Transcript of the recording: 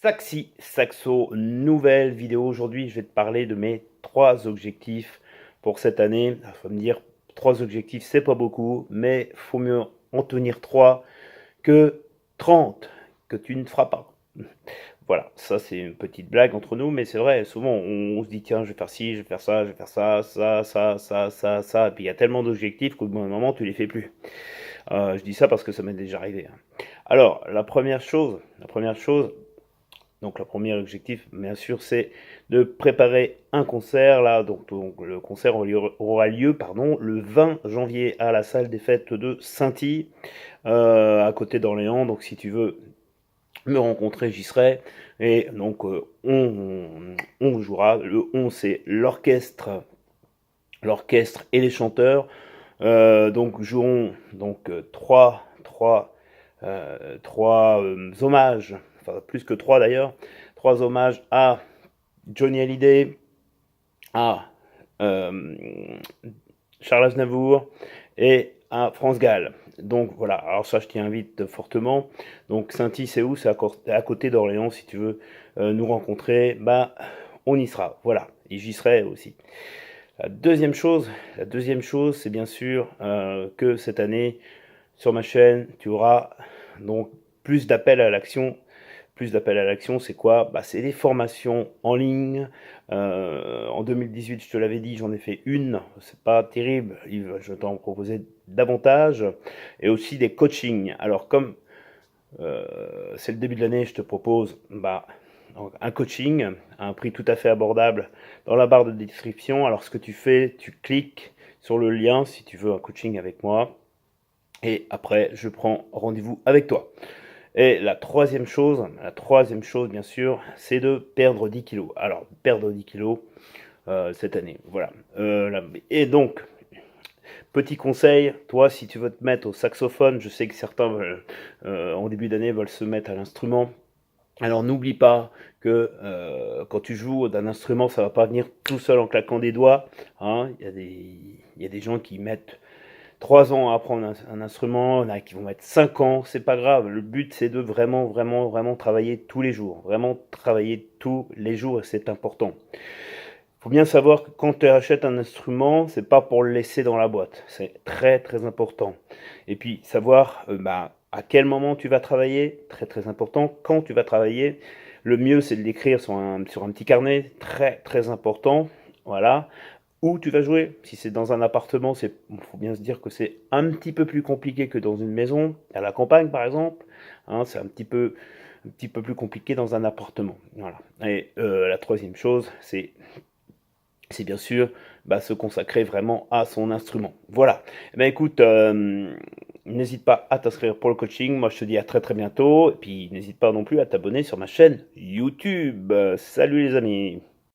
Saxi Saxo, nouvelle vidéo. Aujourd'hui, je vais te parler de mes 3 objectifs pour cette année. Il faut me dire, 3 objectifs, c'est pas beaucoup, mais faut mieux en tenir 3 que 30 que tu ne feras pas. Voilà, ça c'est une petite blague entre nous, mais c'est vrai, souvent on se dit tiens, je vais faire ci, je vais faire ça, je vais faire ça, ça, et puis il y a tellement d'objectifs qu'au bout d'un moment tu les fais plus. Je dis ça parce que ça m'est déjà arrivé, hein. Alors, la première chose, donc le premier objectif, bien sûr, c'est de préparer un concert. Là, donc le concert aura lieu, pardon, le 20 janvier à la salle des fêtes de Sainty, à côté d'Orléans. Donc si tu veux me rencontrer, j'y serai. Et donc on jouera. Le on, c'est l'orchestre et les chanteurs. Donc joueront donc trois hommages, enfin plus que trois d'ailleurs, trois hommages à Johnny Hallyday, à euh, Charles Aznavour et à France Gall. Donc voilà, alors ça je t'y invite fortement. Donc Sainty, c'est où? C'est à côté d'Orléans. Si tu veux nous rencontrer, bah on y sera. Voilà, et j'y serai aussi. La deuxième chose, c'est bien sûr que cette année, sur ma chaîne, tu auras donc plus d'appels à l'action. Plus d'appels à l'action, c'est quoi? Bah, c'est des formations en ligne. En 2018, je te l'avais dit, j'en ai fait une. C'est pas terrible, Yves, je vais t'en proposer davantage. Et aussi des coachings. Alors, comme c'est le début de l'année, je te propose bah, un coaching à un prix tout à fait abordable dans la barre de description. Alors, ce que tu fais, tu cliques sur le lien si tu veux un coaching avec moi. Et après, je prends rendez-vous avec toi. Et la troisième chose, bien sûr, c'est de perdre 10 kilos. Alors, perdre 10 kilos cette année, voilà. Et donc, petit conseil, toi, si tu veux te mettre au saxophone, je sais que certains en début d'année veulent se mettre à l'instrument. Alors, n'oublie pas que quand tu joues d'un instrument, ça va pas venir tout seul en claquant des doigts, hein. Il y a des gens qui mettent 3 ans à apprendre un instrument, il y en a qui vont mettre 5 ans, c'est pas grave. Le but, c'est de vraiment, vraiment, vraiment travailler tous les jours. Vraiment travailler tous les jours et c'est important. Il faut bien savoir que quand tu achètes un instrument, c'est pas pour le laisser dans la boîte. C'est très, très important. Et puis, savoir bah, à quel moment tu vas travailler, très, très important. Quand tu vas travailler, le mieux, c'est de l'écrire sur un petit carnet, très, très important. Voilà. Où tu vas jouer. Si c'est dans un appartement, faut bien se dire que c'est un petit peu plus compliqué que dans une maison, à la campagne par exemple, hein, c'est un petit peu plus compliqué dans un appartement. Voilà. Et la troisième chose, c'est bien sûr bah, se consacrer vraiment à son instrument. Voilà. Eh ben, écoute, n'hésite pas à t'inscrire pour le coaching. Moi, je te dis à très très bientôt. Et puis, n'hésite pas non plus à t'abonner sur ma chaîne YouTube. Salut les amis.